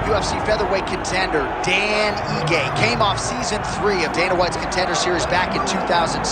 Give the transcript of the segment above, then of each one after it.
UFC featherweight contender Dan Ige came off season 3 of Dana White's Contender Series back in 2017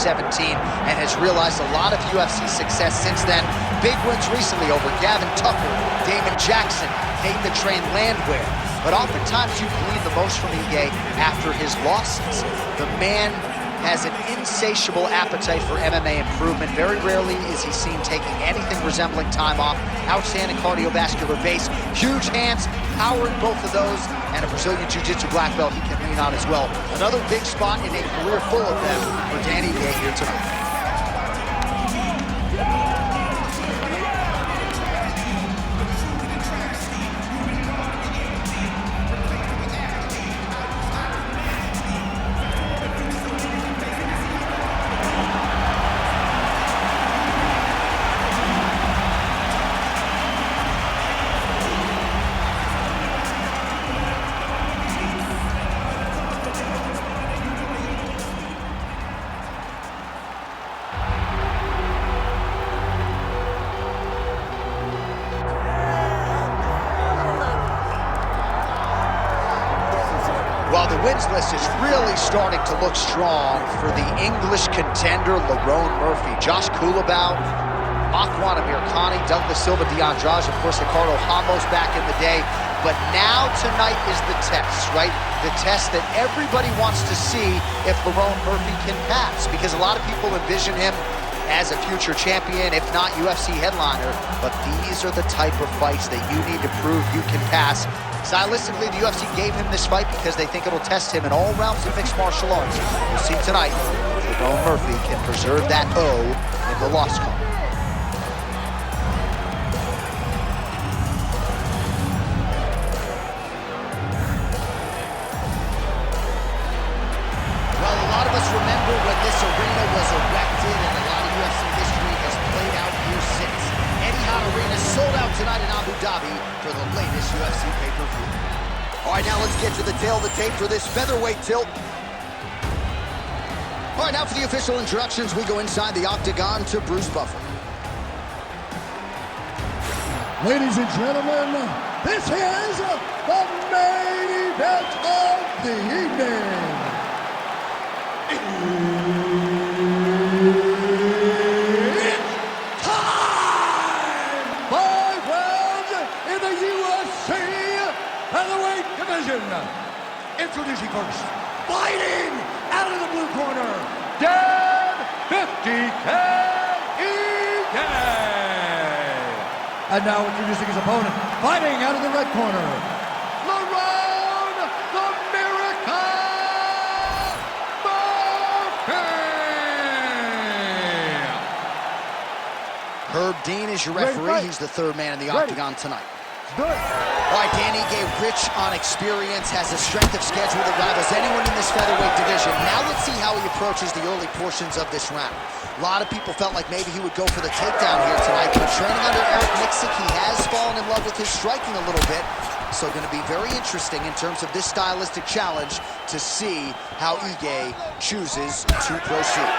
and has realized a lot of UFC success since then. Big wins recently over Gavin Tucker, Damon Jackson, Nate the Train Landwehr. But oftentimes you glean the most from Ige after his losses. The man has an insatiable appetite for MMA improvement. Very rarely is he seen taking anything resembling time off. Outstanding cardiovascular base, huge hands, power in both of those, and a Brazilian Jiu-Jitsu black belt he can lean on as well. Another big spot in a career full of them for Danny Ige here tonight. Well, the wins list is really starting to look strong for the English contender, Lerone Murphy. Josh Kulabau, Makwan Amirkhani, Douglas Silva, D'Andrade, of course, Ricardo Ramos back in the day. But now tonight is the test, right? The test that everybody wants to see if Lerone Murphy can pass, because a lot of people envision him as a future champion, if not UFC headliner. But these are the type of fights that you need to prove you can pass. Stylistically, the UFC gave him this fight because they think it'll test him in all realms of mixed martial arts. We'll see tonight if Lerone Murphy can preserve that O in the loss column. Well, a lot of us remember when this arena was erected, and a lot of UFC history has played out here since. Etihad Arena sold out tonight in Abu Dhabi for the latest UFC pay-per-view. All right, now let's get to the tail of the tape for this featherweight tilt. All right, now for the official introductions, we go inside the octagon to Bruce Buffer. Ladies and gentlemen, this is the main event of the evening. Introducing first, fighting out of the blue corner, Dan 50K Ige. And now introducing his opponent, fighting out of the red corner, Lerone the Miracle Murphy. Herb Dean is your referee. He's the third man in the octagon tonight. Good. All right, Danny Ige, rich on experience, has a strength of schedule that rivals anyone in this featherweight division. Now let's see how he approaches the early portions of this round. A lot of people felt like maybe he would go for the takedown here tonight, but training under Eric Nicksick, he has fallen in love with his striking a little bit. So going to be very interesting in terms of this stylistic challenge to see how Ige chooses to proceed.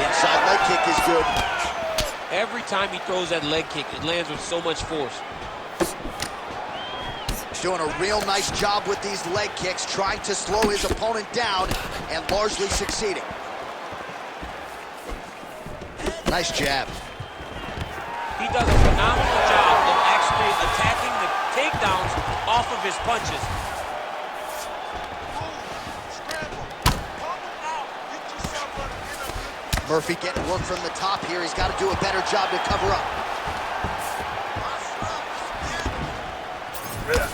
Inside leg kick is good. Every time he throws that leg kick, it lands with so much force. Doing a real nice job with these leg kicks, trying to slow his opponent down and largely succeeding. Nice jab. He does a phenomenal job of actually attacking the takedowns off of his punches. Murphy getting work from the top here. He's got to do a better job to cover up.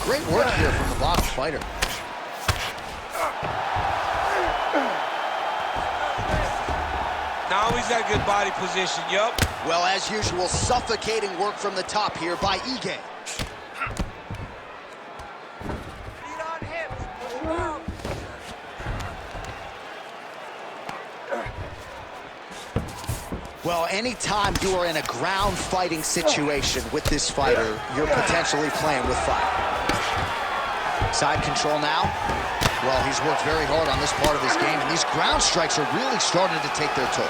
Great work here from the bottom fighter. Now he's got good body position, yup. Well, as usual, suffocating work from the top here by Ige. Well, anytime you are in a ground fighting situation with this fighter, you're potentially playing with fire. Side control now. Well, he's worked very hard on this part of his game, and these ground strikes are really starting to take their toll.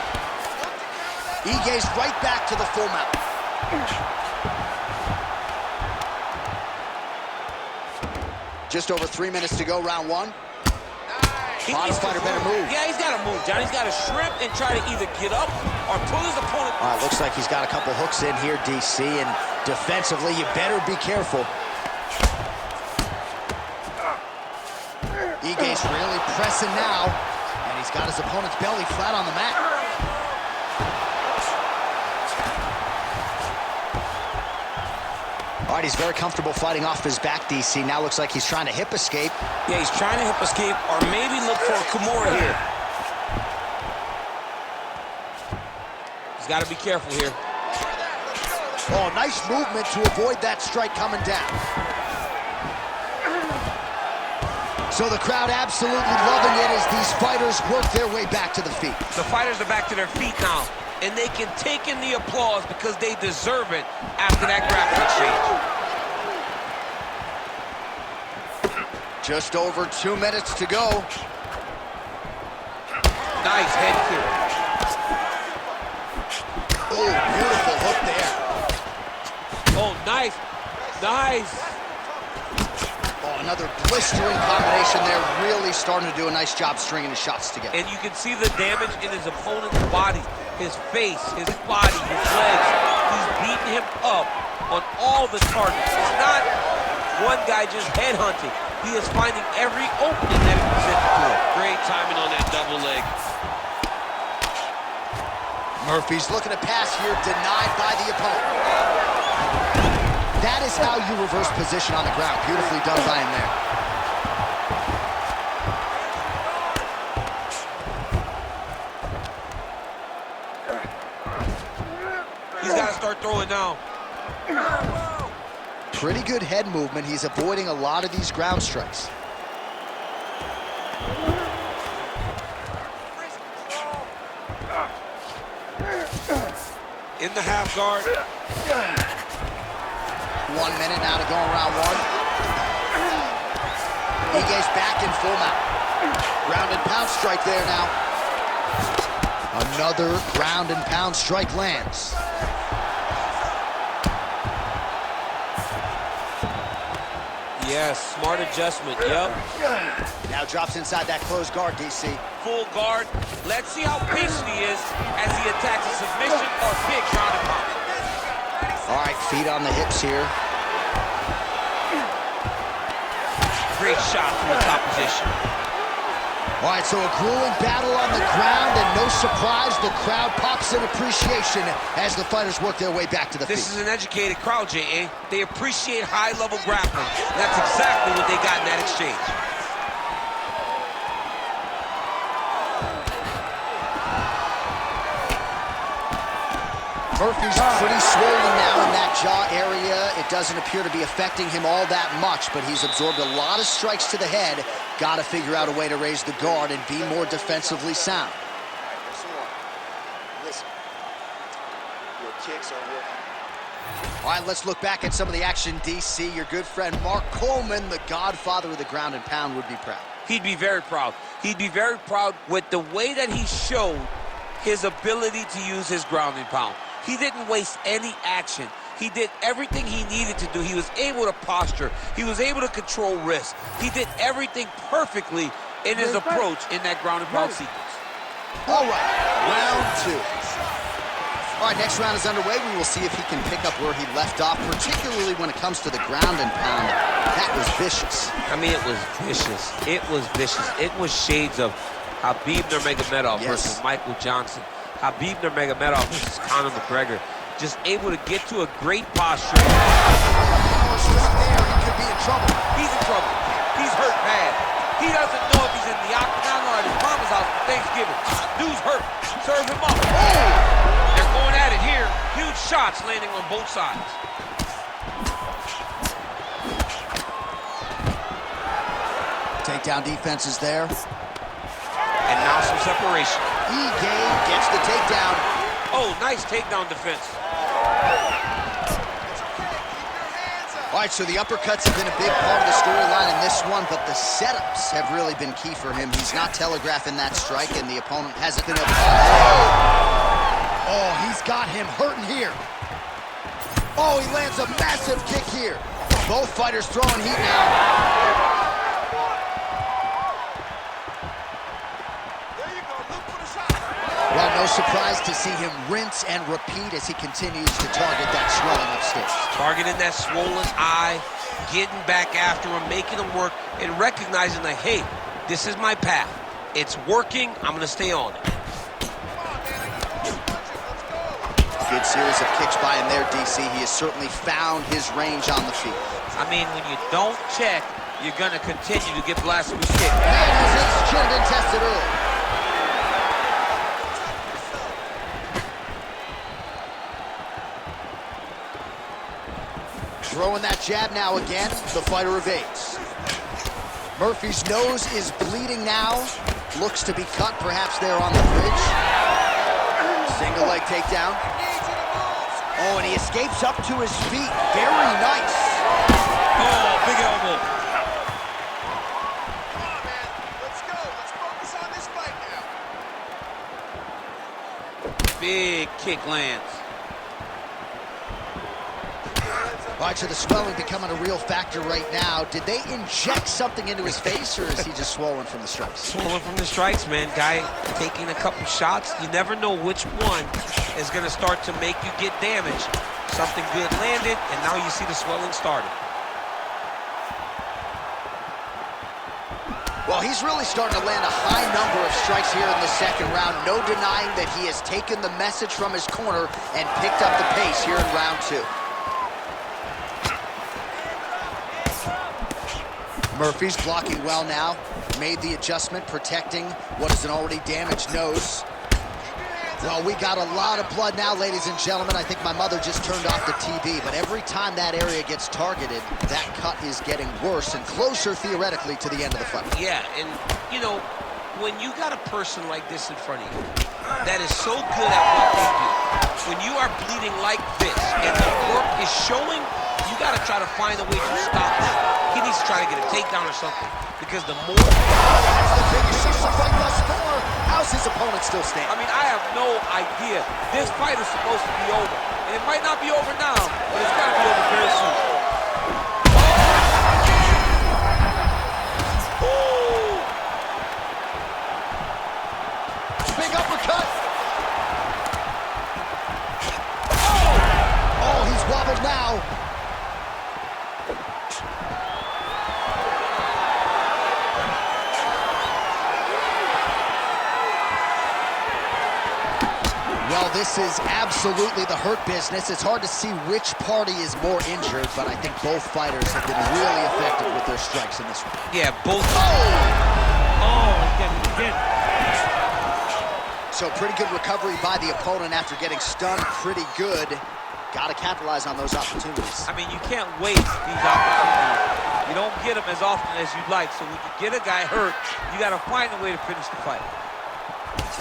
Ige's right back to the full mount. Just over 3 minutes to go, round one. Bottom fighter better move. Yeah, he's got to move, John. He's got to shrimp and try to either get up or pull his opponent. All right, looks like he's got a couple hooks in here, DC, and defensively, you better be careful. Ige's really pressing now, and he's got his opponent's belly flat on the mat. All right, he's very comfortable fighting off his back, DC. Now looks like he's trying to hip escape. Yeah, he's trying to hip escape or maybe look for a Kimura here. He's got to be careful here. Oh, nice movement to avoid that strike coming down. So the crowd absolutely loving it as these fighters work their way back to the feet. The fighters are back to their feet now, and they can take in the applause because they deserve it after that grappling exchange. Just over 2 minutes to go. Nice head kick. Oh, beautiful hook there. Oh, nice. Nice. Oh, another blistering combination there. Really starting to do a nice job stringing the shots together. And you can see the damage in his opponent's body, his face, his body, his legs. He's beating him up on all the targets. It's not one guy just headhunting. He is finding every opening that is presented to him. Great timing on that double leg. Murphy's looking to pass here, denied by the opponent. That is how you reverse position on the ground. Beautifully done by him there. He's got to start throwing now. Pretty good head movement. He's avoiding a lot of these ground strikes. In the half guard. 1 minute now to go in round one. Ige's back in full mount. Ground and pound strike there now. Another ground and pound strike lands. Yes, smart adjustment, yep. Now drops inside that closed guard, DC. Full guard. Let's see how patient he is as he attacks a submission or big ground and pound. All right, feet on the hips here. Great shot from the top position. All right, so a grueling battle on the ground, and no surprise, the crowd pops in appreciation as the fighters work their way back to the feet. This is an educated crowd, J.A. They appreciate high-level grappling. That's exactly what they got in that exchange. Murphy's pretty swollen now in that jaw area. It doesn't appear to be affecting him all that much, but he's absorbed a lot of strikes to the head. Got to figure out a way to raise the guard and be more defensively sound. Listen, your kicks are working. All right, let's look back at some of the action, DC. Your good friend Mark Coleman, the godfather of the ground and pound, would be proud. He'd be very proud. He'd be very proud with the way that he showed his ability to use his ground and pound. He didn't waste any action. He did everything he needed to do. He was able to posture. He was able to control risk. He did everything perfectly in his approach in that ground and pound sequence. All right, round two. All right, next round is underway. We will see if he can pick up where he left off, particularly when it comes to the ground and pound. That was vicious. I mean, it was vicious. It was vicious. It was shades of Khabib Nurmagomedov versus Michael Johnson. Khabib Nurmagomedov versus Conor McGregor. Just able to get to a great posture. Power strike there. He could be in trouble. He's in trouble. He's hurt bad. He doesn't know if he's in the octagon or at his mama's house for Thanksgiving. Dude's hurt. Serve him up. Oh! They're going at it here. Huge shots landing on both sides. Takedown defense is there. And now some separation. Ige gets the takedown. Oh, nice takedown defense. All right, so the uppercuts have been a big part of the storyline in this one, but the setups have really been key for him. He's not telegraphing that strike, and the opponent hasn't been able to... Oh, he's got him hurting here. Oh, he lands a massive kick here. Both fighters throwing heat now. Well, no surprise to see him rinse and repeat as he continues to target that swelling upstairs. Targeting that swollen eye, getting back after him, making him work, and recognizing that, hey, this is my path. It's working. I'm going to stay on it. Good series of kicks by him there, DC. He has certainly found his range on the field. I mean, when you don't check, you're going to continue to get blasted with kicks. Man, his chin been tested early. Throwing that jab now again, the fighter evades. Murphy's nose is bleeding now. Looks to be cut, perhaps there on the bridge. Single leg takedown. Oh, and he escapes up to his feet. Very nice. Oh, big elbow. Come on, man. Let's go. Let's focus on this fight now. Big kick lands. All right, so the swelling becoming a real factor right now. Did they inject something into his face, or is he just swollen from the strikes? Swollen from the strikes, man. Guy taking a couple shots. You never know which one is going to start to make you get damaged. Something good landed, and now you see the swelling started. Well, he's really starting to land a high number of strikes here in the second round. No denying that he has taken the message from his corner and picked up the pace here in round two. Murphy's blocking well now. Made the adjustment, protecting what is an already damaged nose. Well, we got a lot of blood now, ladies and gentlemen. I think my mother just turned off the TV, but every time that area gets targeted, that cut is getting worse and closer, theoretically, to the end of the fight. Yeah, and, you know, when you got a person like this in front of you that is so good at what they do, when you are bleeding like this and the work is showing, you got to try to find a way to stop that. He needs to try to get a takedown or something, because the more... That's the biggest of the fight thus far. How's his opponent still standing? I mean, I have no idea. This fight is supposed to be over. And it might not be over now, but it's got to be over very soon. Big uppercut. Oh, he's wobbled now. Well, this is absolutely the hurt business. It's hard to see which party is more injured, but I think both fighters have been really effective with their strikes in this one. Yeah, both. Again. So pretty good recovery by the opponent after getting stunned pretty good. Got to capitalize on those opportunities. I mean, you can't waste these opportunities. You don't get them as often as you'd like. So when you get a guy hurt, you got to find a way to finish the fight.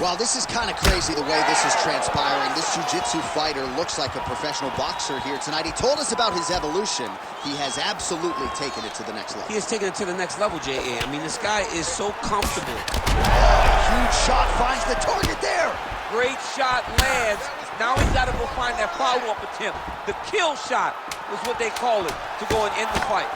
Well, this is kind of crazy the way this is transpiring. This jiu-jitsu fighter looks like a professional boxer here tonight. He told us about his evolution. He has absolutely taken it to the next level. He has taken it to the next level, J.A. I mean, this guy is so comfortable. Huge shot finds the target there. Great shot lands. Now he's got to go find that follow-up attempt. The kill shot is what they call it, to go and end the fight.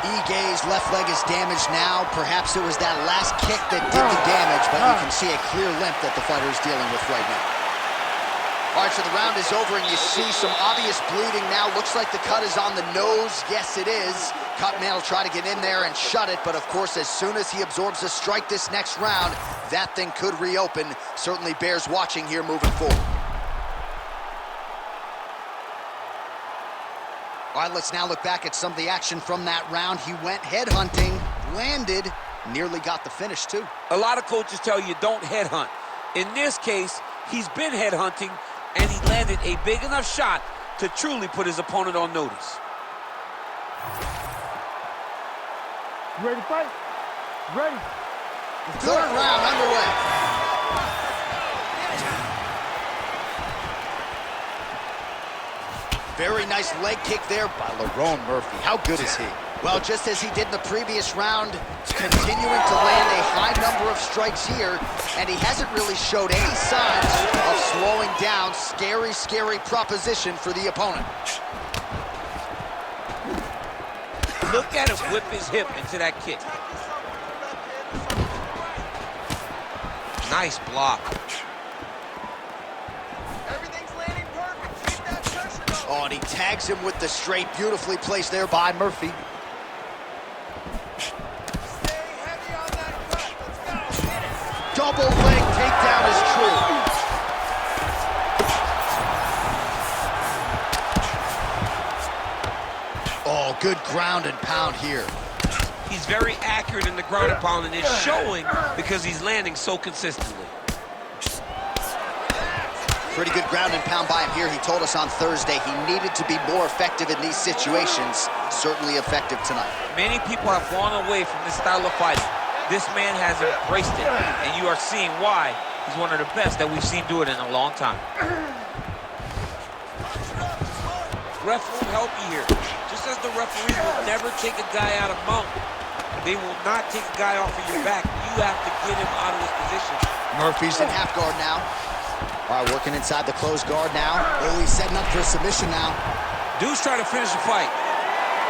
Ige's left leg is damaged now. Perhaps it was that last kick that did the damage, but you can see a clear limp that the fighter is dealing with right now. All right, so the round is over, and you see some obvious bleeding now. Looks like the cut is on the nose. Yes, it is. Cutman will try to get in there and shut it, but of course, as soon as he absorbs a strike this next round, that thing could reopen. Certainly bears watching here moving forward. All right, let's now look back at some of the action from that round. He went headhunting, landed, nearly got the finish, too. A lot of coaches tell you don't headhunt. In this case, he's been headhunting, and he landed a big enough shot to truly put his opponent on notice. You ready to fight? Ready. Third round underway. Very nice leg kick there by Lerone Murphy. How good is he? Well, just as he did in the previous round, continuing to land a high number of strikes here, and he hasn't really showed any signs of slowing down. Scary, scary proposition for the opponent. Look at him whip his hip into that kick. Nice block. Everything's landing perfect. Keep that pressure going. Oh, and he tags him with the straight. Beautifully placed there by Murphy. Stay heavy on that cut. Let's go. Hit it. Double leg takedown is true. Oh, good ground and pound here. He's very accurate in the ground and pound, and it's showing because he's landing so consistently. Pretty good ground and pound by him here. He told us on Thursday he needed to be more effective in these situations. Certainly effective tonight. Many people have gone away from this style of fighting. This man has embraced it, and you are seeing why he's one of the best that we've seen do it in a long time. Ref won't help you here. Just as the referee will never take a guy out of mount, they will not take a guy off of your back. You have to get him out of this position. Murphy's in half guard now. All right, working inside the closed guard now. Oh, he's setting up for a submission now. Dude's trying to finish the fight.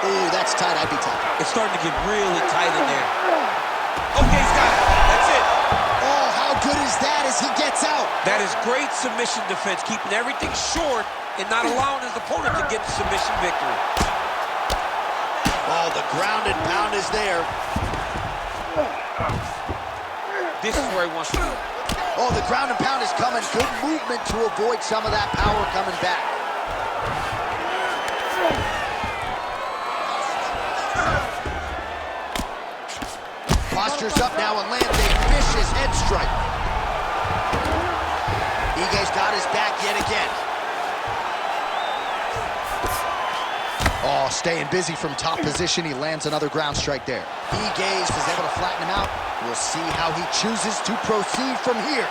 Oh, that's tight. I'd be tight. It's starting to get really tight in there. Okay, he's got it. That's it. Oh, how good is that as he gets out? That is great submission defense, keeping everything short and not allowing his opponent to get the submission victory. Oh, the ground and pound is there. This is where he wants to be. Oh, the ground and pound is coming. Good movement to avoid some of that power coming back. Postures up now and lands a vicious head strike. Ige's got his back yet again. Oh, staying busy from top position. He lands another ground strike there. Ige was able to flatten him out. We'll see how he chooses to proceed from here.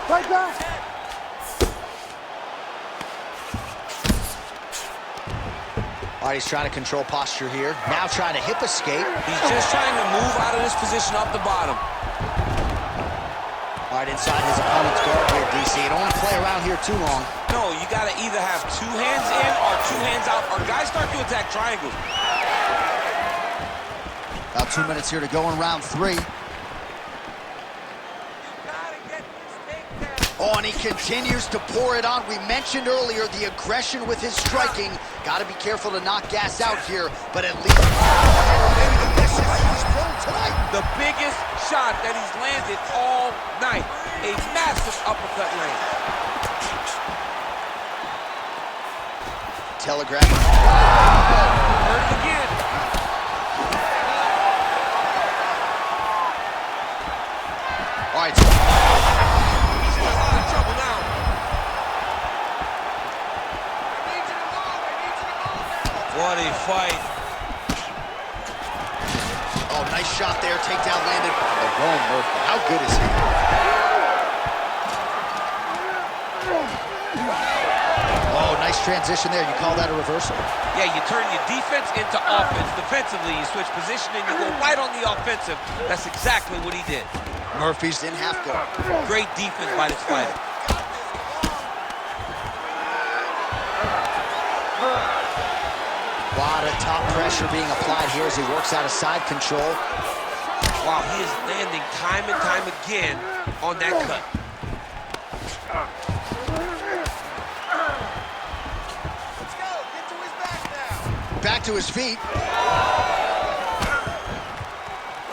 Right back. All right, he's trying to control posture here. Now trying to hip escape. He's just trying to move out of this position up the bottom. All right, inside his opponent's guard here, DC. You don't want to play around here too long. No, you got to either have two hands in or two hands out, or guys start to attack triangles. About 2 minutes here to go in round 3. Oh, and he continues to pour it on. We mentioned earlier the aggression with his striking. Got to be careful to not gas out here, but at least maybe the best shot he's thrown tonight. The biggest shot that he's landed all night. A massive uppercut land. Telegraph. Heard it again. All right. He's in a lot of trouble now. What a fight. Oh, nice shot there. Takedown landed by Lerone Murphy. How good is he? Oh, nice transition there. You call that a reversal? Yeah, you turn your defense into offense. Defensively, you switch position and you go right on the offensive. That's exactly what he did. Murphy's in half guard. Great defense by this fighter. A lot of top pressure being applied here as he works out of side control. Wow, he is landing time and time again on that cut. Let's go. Get to his back now. Back to his feet.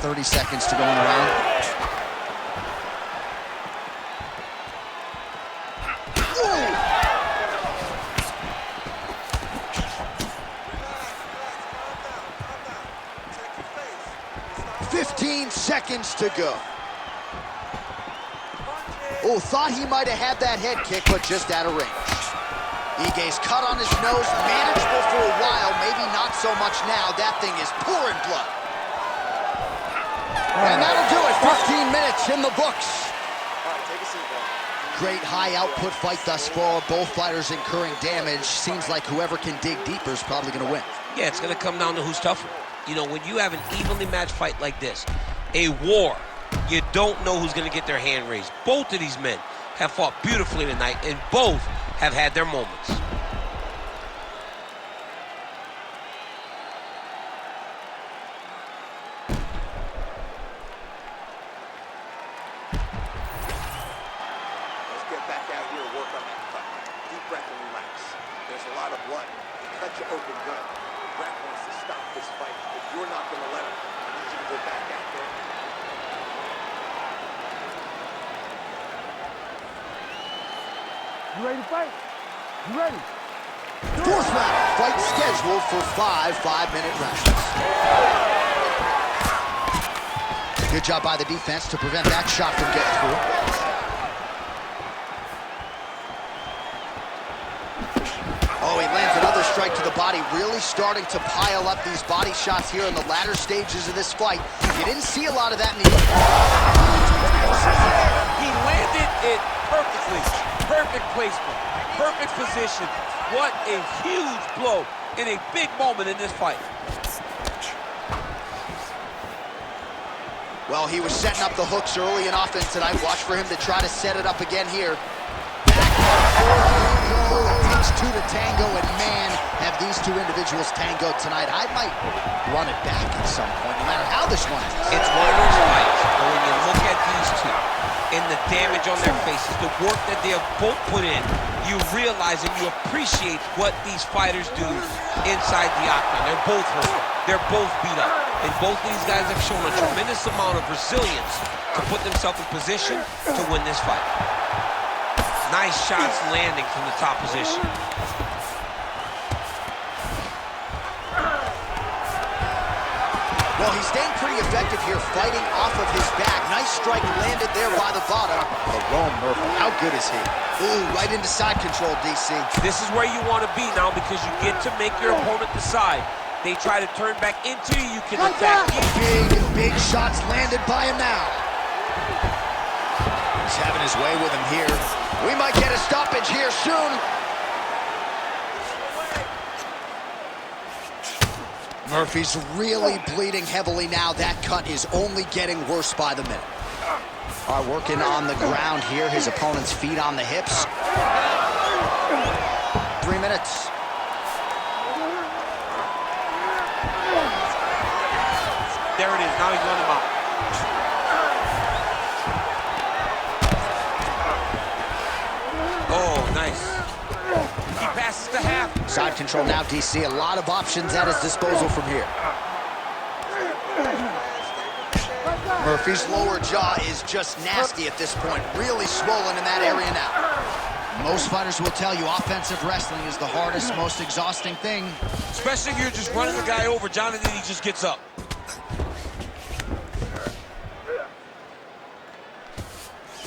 30 seconds to go in the round. 15 seconds to go. Oh, thought he might have had that head kick, but just out of range. Ige's cut on his nose, manageable for a while, maybe not so much now. That thing is pouring blood. And that'll do it. 15 minutes in the books. All right, take a seat, bro. great high-output fight thus far. Both fighters incurring damage. Seems like whoever can dig deeper is probably going to win. Yeah, it's going to come down to who's tougher. You know, when you have an evenly matched fight like this, a war, you don't know who's going to get their hand raised. Both of these men have fought beautifully tonight, and both have had their moments. Let's get back out here and work on that cut. Deep breath and relax. There's a lot of blood. Cut you open good. Brett wants to stop this fight. If you're not going to let him, I need you to go back out there. You ready to fight? You ready? Fourth round. Fight scheduled for 5 5-minute rounds. Good job by the defense to prevent that shot from getting through. Oh, he lands another strike to the body, really starting to pile up these body shots here in the latter stages of this fight. You didn't see a lot of that in the... He landed it perfectly. Perfect placement, perfect position. What a huge blow in a big moment in this fight. Well, he was setting up the hooks early in offense tonight. Watch for him to try to set it up again here. Back and forth. It takes two to tango, and man, have these two individuals tangoed tonight. I might run it back at some point, no matter how this one ends. It's one of those fights where when you look at these two and the damage on their faces, the work that they have both put in, you realize and you appreciate what these fighters do inside the octagon. They're both hurt. They're both beat up. And both these guys have shown a tremendous amount of resilience to put themselves in position to win this fight. Nice shots landing from the top position. Well, he's staying pretty effective here, fighting off of his back. Nice strike landed there by the bottom. Lerone Murphy, how good is he? Ooh, right into side control, DC. This is where you want to be now because you get to make your opponent decide. They try to turn back into you, you can attack. Big shots landed by him now. He's having his way with him here. We might get a stoppage here soon. Murphy's really bleeding heavily now. That cut is only getting worse by the minute. All right, working on the ground here. His opponent's feet on the hips. 3 minutes. There it is. Now he's running him out. Oh, nice. He passes to half. Side control now, DC. A lot of options at his disposal from here. Murphy's lower jaw is just nasty at this point. Really swollen in that area now. Most fighters will tell you offensive wrestling is the hardest, most exhausting thing. Especially if you're just running the guy over. Jonathan, he just gets up.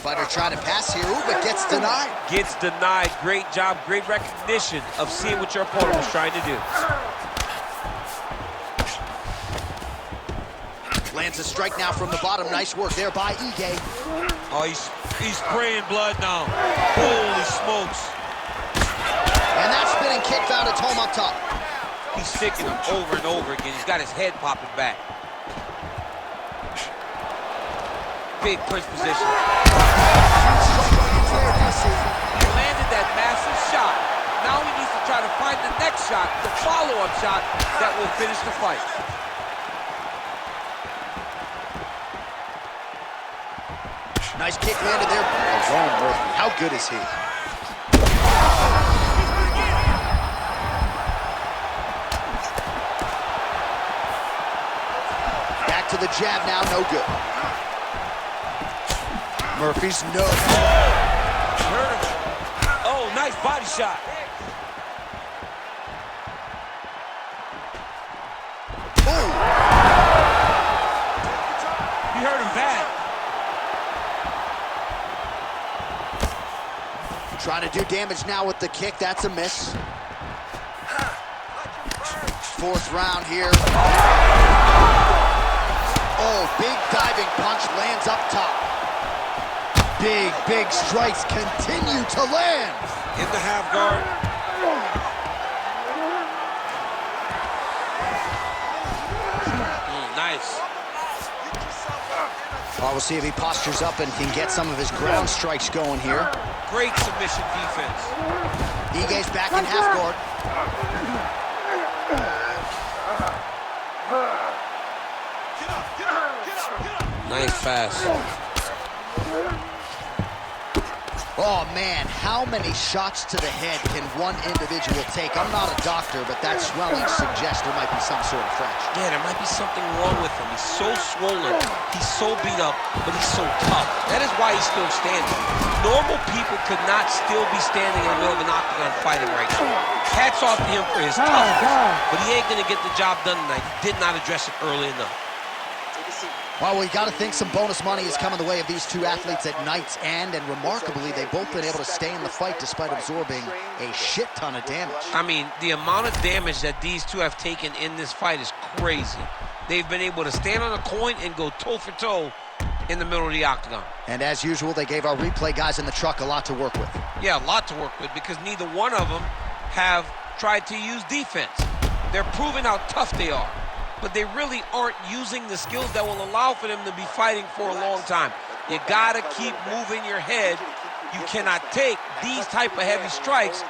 Fighter trying to pass here, ooh, but gets denied. Gets denied. Great job, great recognition of seeing what your opponent was trying to do. Lands a strike now from the bottom. Nice work there by Ige. Oh, he's spraying blood now. Holy smokes. And that spinning kick found its home up top. He's sticking him over and over again. He's got his head popping back. Big push position. He landed that massive shot. Now he needs to try to find the next shot, the follow-up shot that will finish the fight. Nice kick landed there. Lerone Murphy, how good is he? Back to the jab now, no good. Murphy's no. Hurt him. Oh, nice body shot. Ooh. He hurt him bad. Trying to do damage now with the kick. That's a miss. Fourth round here. Oh, big diving punch lands up top. Big strikes continue to land. In the half guard. Nice. Well, we'll see if he postures up and can get some of his ground strikes going here. Great submission defense. Ige's back in half guard. Nice pass. Oh, man, how many shots to the head can one individual take? I'm not a doctor, but that swelling suggests there might be some sort of fracture. Yeah, there might be something wrong with him. He's so swollen, he's so beat up, but he's so tough. That is why he's still standing. Normal people could not still be standing in the middle of an octagon fighting right now. Hats off to him for his toughness, but he ain't gonna get the job done tonight. He did not address it early enough. Well, we got to think some bonus money is coming the way of these two athletes at night's end, and remarkably, they've both been able to stay in the fight despite absorbing a shit ton of damage. I mean, the amount of damage that these two have taken in this fight is crazy. They've been able to stand on a coin and go toe-for-toe in the middle of the octagon. And as usual, they gave our replay guys in the truck a lot to work with. Yeah, a lot to work with, because neither one of them have tried to use defense. They're proving how tough they are, but they really aren't using the skills that will allow for them to be fighting for a long time. You gotta keep moving your head. You cannot take these type of heavy strikes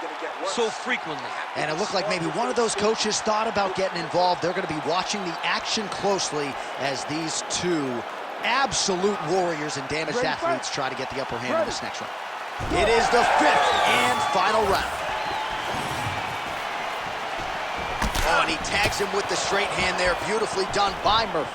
so frequently. And it looked like maybe one of those coaches thought about getting involved. They're gonna be watching the action closely as these two absolute warriors and damaged athletes try to get the upper hand in this next round. It is the 5th and final round. Oh, and he tags him with the straight hand there. Beautifully done by Murphy.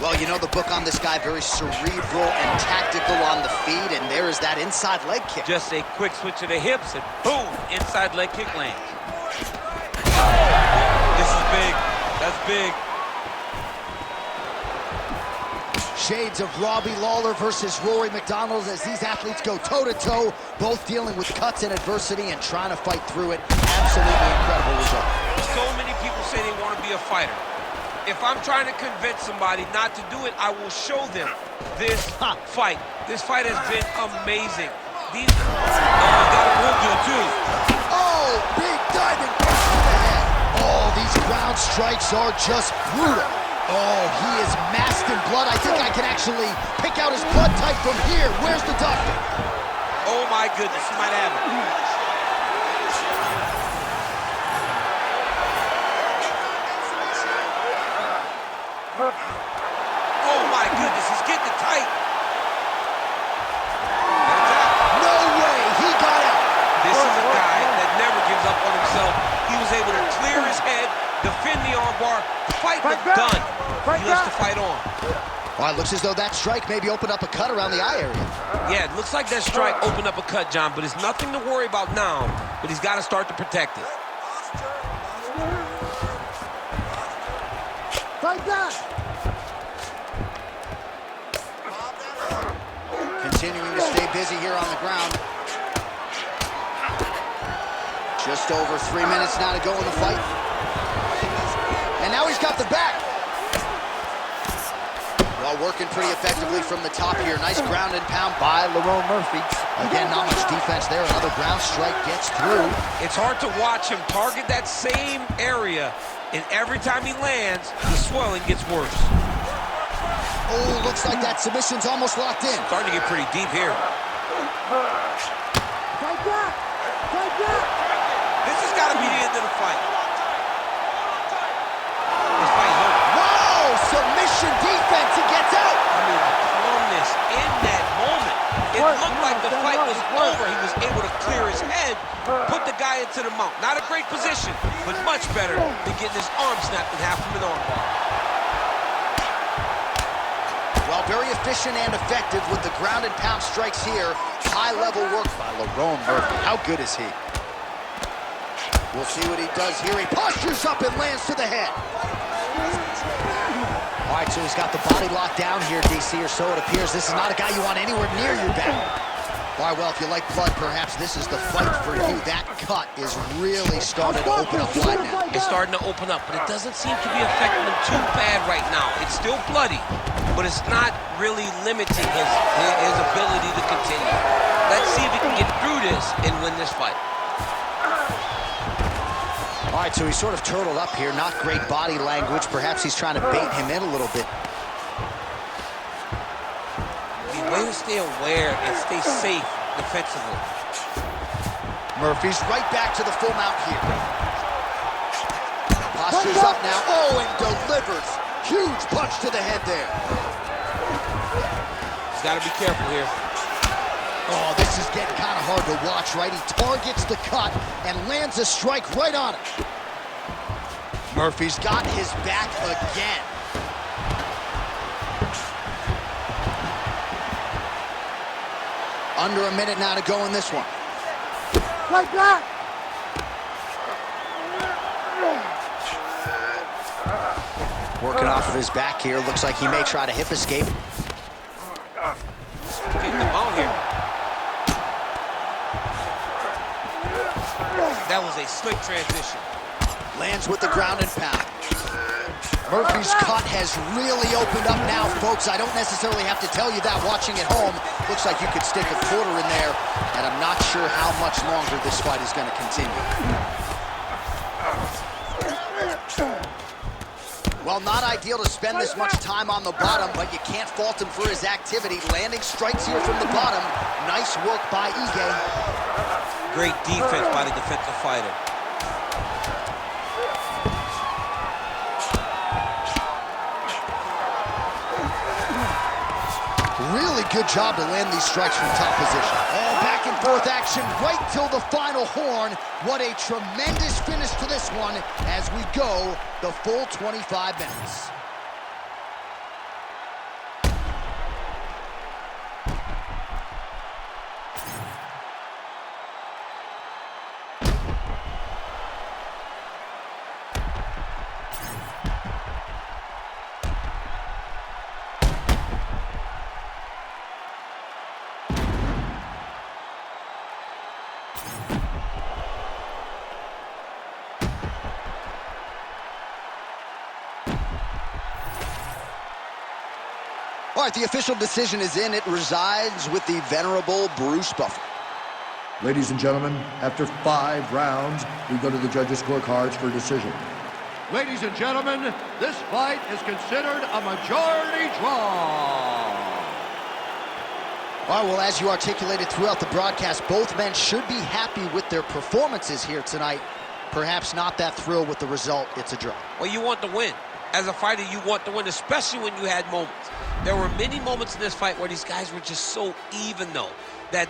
Well, you know the book on this guy, very cerebral and tactical on the feet, and there is that inside leg kick. Just a quick switch of the hips, and boom, inside leg kick lands. This is big. That's big. Shades of Robbie Lawler versus Rory McDonald as these athletes go toe-to-toe, both dealing with cuts and adversity and trying to fight through it. Absolutely incredible result. So many people say they want to be a fighter. If I'm trying to convince somebody not to do it, I will show them this fight. This fight has been amazing. These got a real good too. Oh, big diving punch to the head. Oh, these ground strikes are just brutal. Oh, he is masked in blood. I think I can actually pick out his blood type from here. Where's the doctor? Oh my goodness, he might have it. Oh my goodness, he's getting it tight. No way, he got out. This is a guy that never gives up on himself. He was able to clear his head, defend the armbar, fight but done. He wants to fight on. Well, it looks as though that strike maybe opened up a cut around the eye area. Yeah, it looks like that strike opened up a cut, John, but it's nothing to worry about now, but he's got to start to protect it. Fight that! Continuing to stay busy here on the ground. Just over 3 minutes now to go in the fight. And now he's got the back. Well, working pretty effectively from the top here. Nice ground and pound by Lerone Murphy. Again, not much defense there. Another ground strike gets through. It's hard to watch him target that same area, and every time he lands, the swelling gets worse. Oh, looks like that submission's almost locked in. Starting to get pretty deep here. Fight back! Fight back! This has got to be the end of the fight. This fight is over. Whoa! Submission defense. He gets out. I mean, the calmness in that moment. It looked like the fight was over. He was able to clear his head, put the guy into the mount. Not a great position, but much better than getting his arm snapped in half from an armbar. Well, very efficient and effective with the ground and pound strikes here. High-level work by Lerone Murphy. How good is he? We'll see what he does here. He postures up and lands to the head. All right, so he's got the body locked down here, DC, or so it appears. This is not a guy you want anywhere near your back. All right, well, if you like blood, perhaps this is the fight for you. That cut is really starting to open up wide now. It's starting to open up, but it doesn't seem to be affecting him too bad right now. It's still bloody, but it's not really limiting his ability to continue. Let's see if he can get through this and win this fight. All right, so he's sort of turtled up here. Not great body language. Perhaps he's trying to bait him in a little bit. The way to stay aware and stay safe defensively. Murphy's right back to the full mount here. Posture's up now. Oh, and delivers. Huge punch to the head there. He's got to be careful here. Oh, this is getting kind of hard to watch, right? He targets the cut and lands a strike right on it. Murphy's got his back again. Under a minute now to go in this one. Like that. Working off of his back here. Looks like he may try to hip escape. Getting the ball here. That was a slick transition. Lands with the ground and pound. Murphy's cut has really opened up now, folks. I don't necessarily have to tell you that watching at home. Looks like you could stick a quarter in there, and I'm not sure how much longer this fight is going to continue. Well, not ideal to spend this much time on the bottom, but you can't fault him for his activity. Landing strikes here from the bottom. Nice work by Ige. Great defense by the defensive fighter. Really good job to land these strikes from top position. Oh, back and forth action right till the final horn. What a tremendous finish to this one as we go the full 25 minutes. All right, the official decision is in. It resides with the venerable Bruce Buffer. Ladies and gentlemen, after 5 rounds, we go to the judges' scorecards for decision. Ladies and gentlemen, this fight is considered a majority draw. All right, well, as you articulated throughout the broadcast, both men should be happy with their performances here tonight. Perhaps not that thrilled with the result. It's a draw. Well, you want to win. As a fighter, you want to win, especially when you had moments. There were many moments in this fight where these guys were just so even, though, that